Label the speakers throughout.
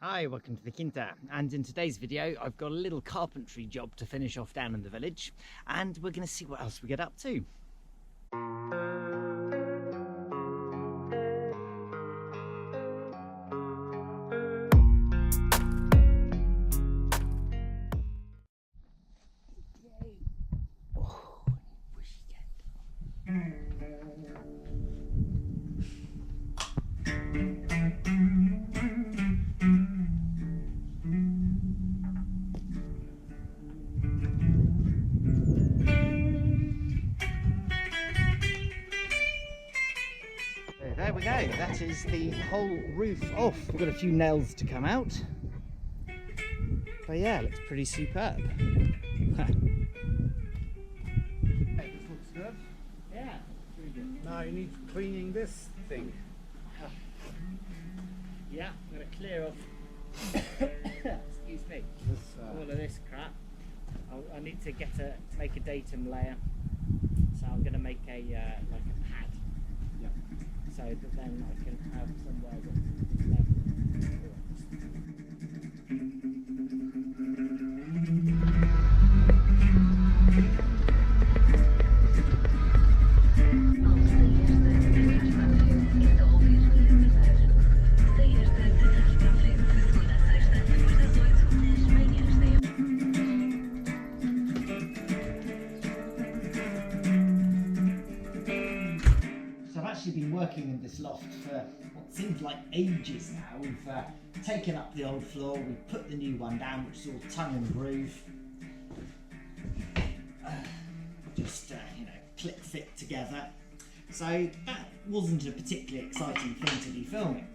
Speaker 1: Hi, welcome to the Quinta, and in today's video I've got a little carpentry job to finish off down in the village, and we're going to see what else we get up to. There we go, that is the whole roof off. We've got a few nails to come out, but yeah, it looks pretty superb.
Speaker 2: This looks good.
Speaker 1: Yeah, pretty good.
Speaker 2: Now you need cleaning this thing.
Speaker 1: Yeah, I'm going to clear off, excuse me, all of this crap. I need to make a datum layer, so I'm going to make a like a pad.
Speaker 2: Yeah.
Speaker 1: So that then I can have somewhere that's level. Been working in this loft for what seems like ages now. We've taken up the old floor, we've put the new one down, which is all tongue and groove. Just click fit together. So that wasn't a particularly exciting thing to be filming.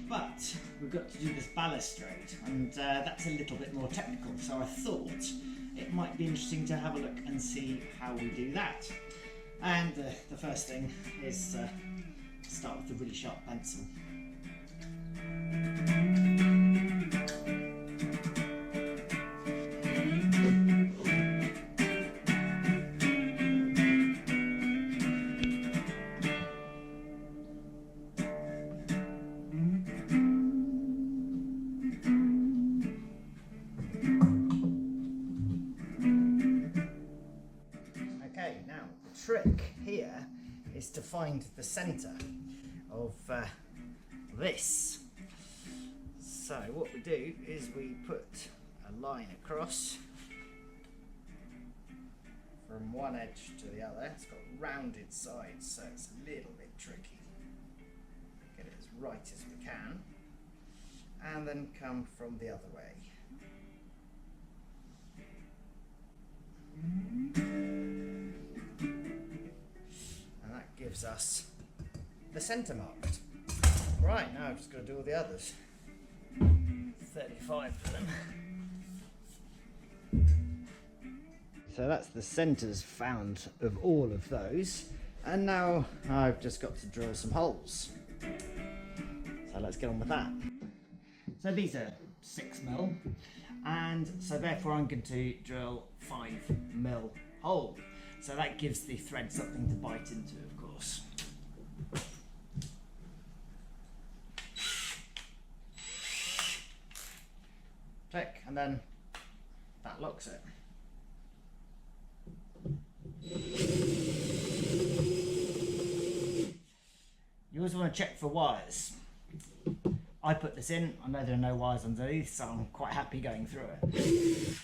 Speaker 1: But we've got to do this balustrade, and that's a little bit more technical, so I thought it might be interesting to have a look and see how we do that. And the first thing is start with a really sharp pencil. Okay, now the trick here is to find the centre of this. So what we do is we put a line across from one edge to the other. It's got rounded sides, so it's a little bit tricky. Get it as right as we can, and then come from the other way. Gives us the centre marked. Right, now I've just got to do all the others. 35 for them. So that's the centres found of all of those, and now I've just got to drill some holes. So let's get on with that. So these are 6mm, and so therefore I'm going to drill 5mm hole. So that gives the thread something to bite into, of course. Click, and then that locks it. You always want to check for wires. I put this in, I know there are no wires underneath, so I'm quite happy going through it.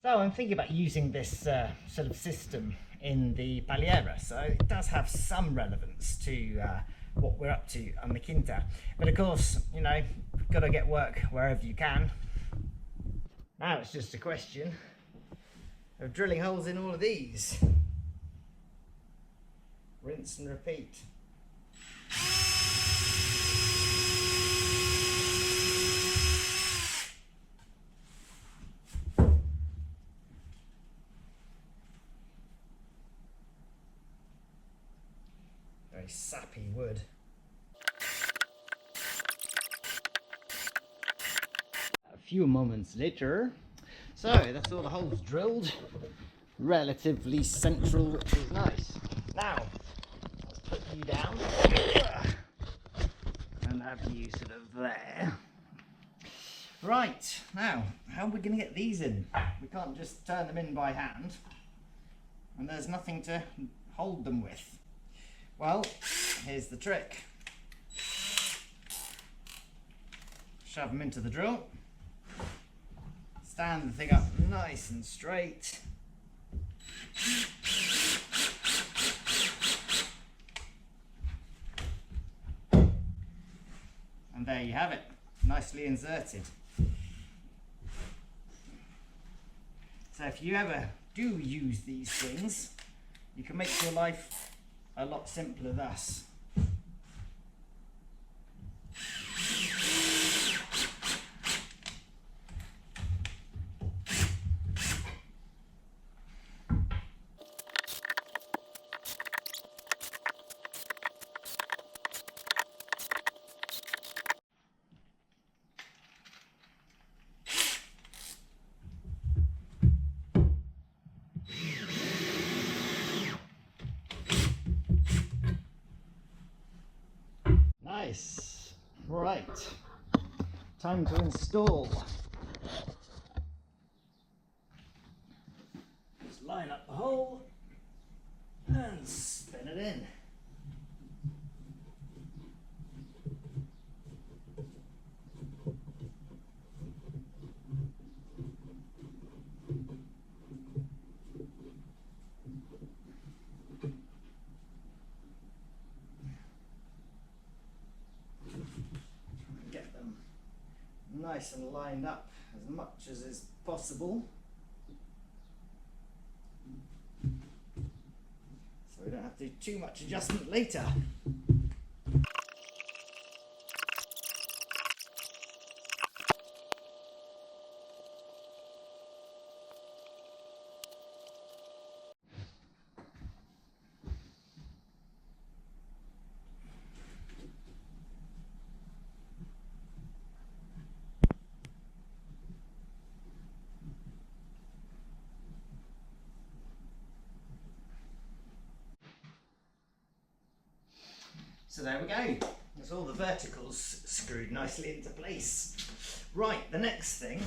Speaker 1: So I'm thinking about using this sort of system in the Paliera, so it does have some relevance to what we're up to on the Quinta. But of course, you know, you've got to get work wherever you can. Now it's just a question of drilling holes in all of these. Rinse and repeat. Very sappy wood. few moments later. So that's all the holes drilled. Relatively central, which is nice. Now, let's put you down and have you sort of there. Right, now, how are we going to get these in? We can't just turn them in by hand, and there's nothing to hold them with. Well, here's the trick. Shove them into the drill. Stand the thing up nice and straight. And there you have it, nicely inserted. So if you ever do use these things, you can make your life a lot simpler thus. Nice. Right. Time to install. Just line up the hole and spin it in. Get them nice and lined up as much as is possible, so we don't have to do too much adjustment later. So there we go. There's all the verticals screwed nicely into place. Right, the next thing,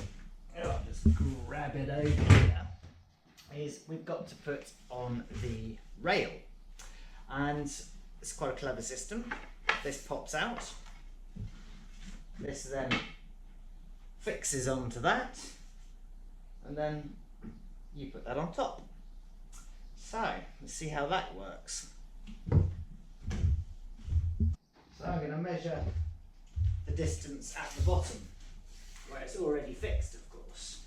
Speaker 1: I'll just grab it over here, is we've got to put on the rail. And it's quite a clever system. This pops out. This then fixes onto that. And then you put that on top. So, let's see how that works. So I'm going to measure the distance at the bottom, where it's already fixed, of course.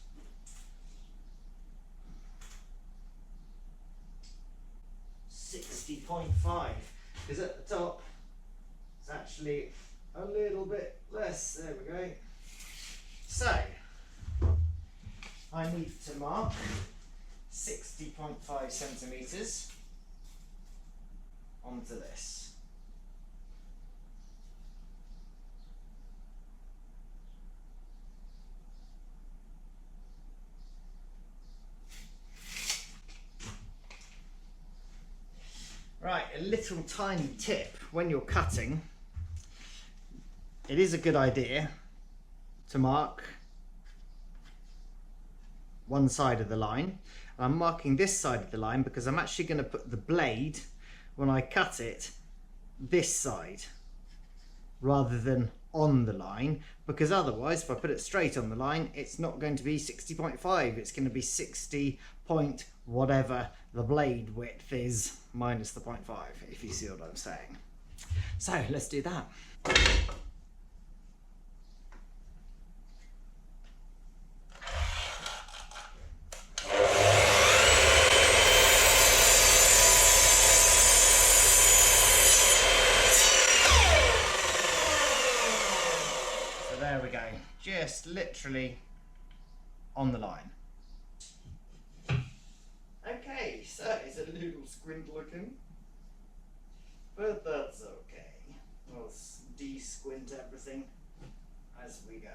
Speaker 1: .5, because at the top it's actually a little bit less. There we go. So I need to mark 60.5 centimetres onto this. Right, a little tiny tip when you're cutting. It is a good idea to mark one side of the line. I'm marking this side of the line because I'm actually going to put the blade, when I cut it, this side rather than on the line, because otherwise if I put it straight on the line it's not going to be 60.5, it's going to be 60 point whatever the blade width is minus the 0.5, if you see what I'm saying. So let's do that. So there we go, just literally on the line. Okay, so it's a little squint looking, but that's okay. We'll de-squint everything as we go.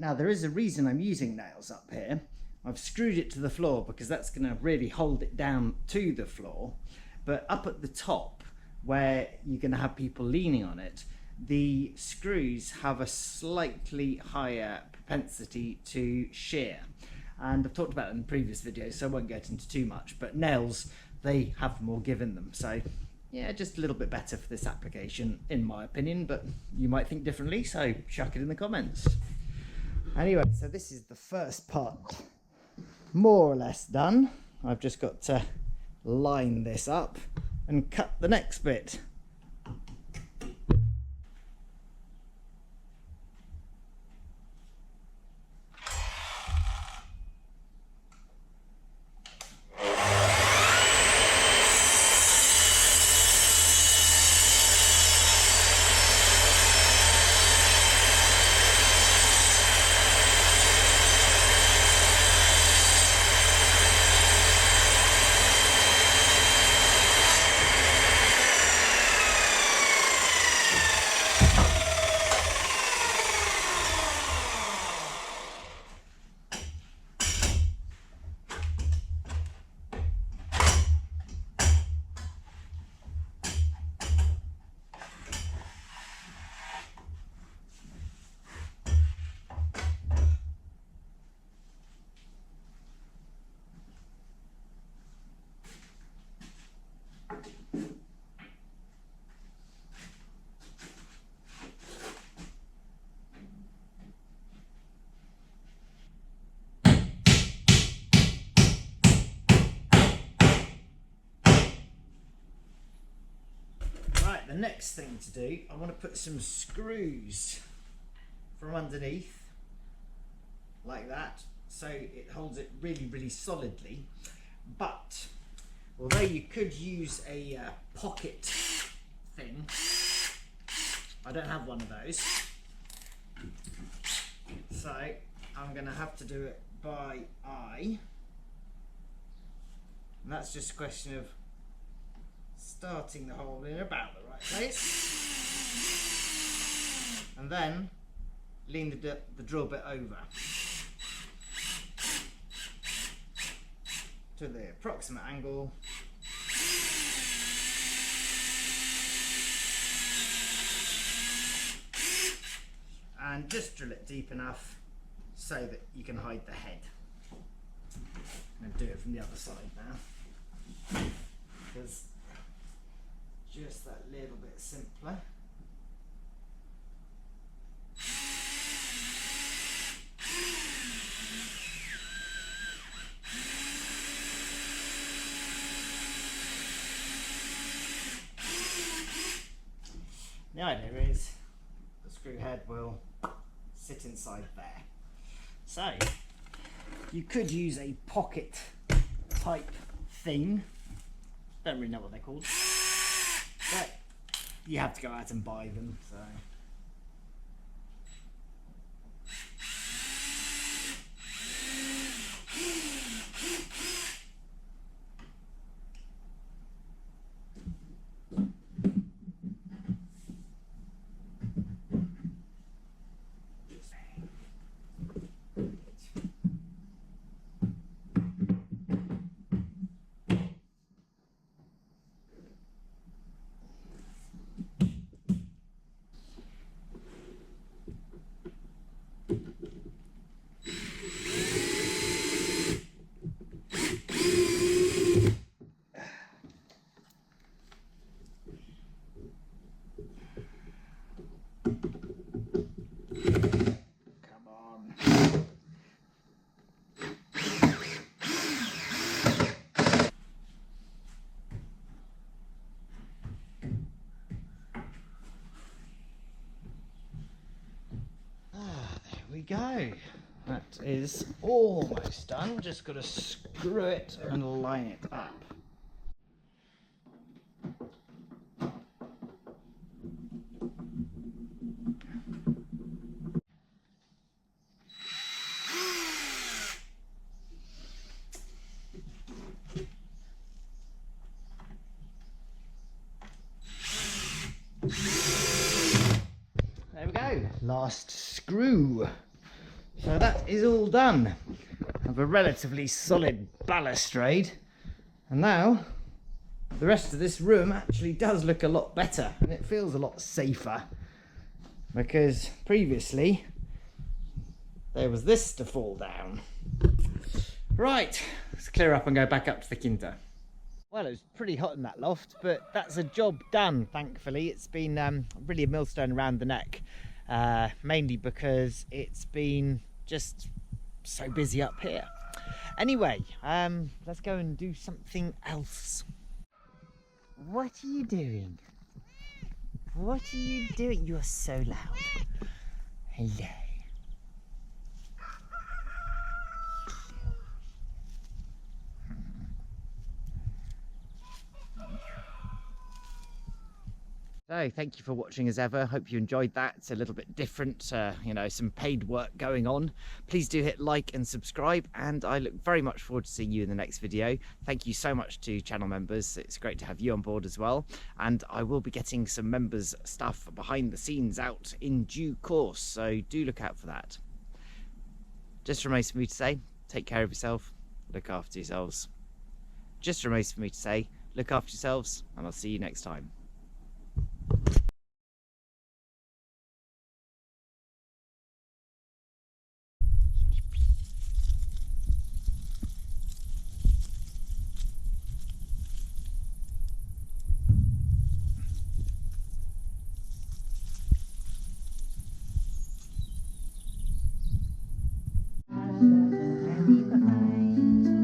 Speaker 1: Now there is a reason I'm using nails up here. I've screwed it to the floor because that's going to really hold it down to the floor. But up at the top, where you're going to have people leaning on it, the screws have a slightly higher propensity to shear. And I've talked about it in the previous video, so I won't get into too much. But nails, they have more give in them. So yeah, just a little bit better for this application, in my opinion. But you might think differently, so chuck it in the comments. Anyway, so this is the first part, more or less done. I've just got to line this up and cut the next bit. Right, the next thing to do, I want to put some screws from underneath, like that, so it holds it really, really solidly. But although you could use a pocket thing, I don't have one of those, so I'm going to have to do it by eye. And that's just a question of starting the hole in about the right place, and then lean the drill bit over to the approximate angle, and just drill it deep enough so that you can hide the head. I'm going to do it from the other side now, because just that little bit simpler. The idea is the screw head will sit inside there. So you could use a pocket type thing. Don't really know what they're called, but you have to go out and buy them. So we go. That is almost done. Just got to screw it and line it up. There we go. Last screw So that is all done. I have a relatively solid balustrade. And now the rest of this room actually does look a lot better and it feels a lot safer, because previously there was this to fall down. Right, let's clear up and go back up to the Quinta. Well, it was pretty hot in that loft, but that's a job done, thankfully. It's been really a millstone around the neck, mainly because it's been just so busy up here. Anyway, let's go and do something else. What are you doing? What are you doing? You are so loud. Hello. So thank you for watching as ever. Hope you enjoyed that. It's a little bit different, you know, some paid work going on. Please do hit like and subscribe, and I look very much forward to seeing you in the next video. Thank you so much to channel members. It's great to have you on board as well. And I will be getting some members stuff behind the scenes out in due course, so do look out for that. Just remains for me to say, take care of yourself, look after yourselves. Just remains for me to say, look after yourselves, and I'll see you next time.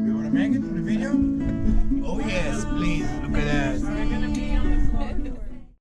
Speaker 3: You want to make it in the video? Oh yes, please look at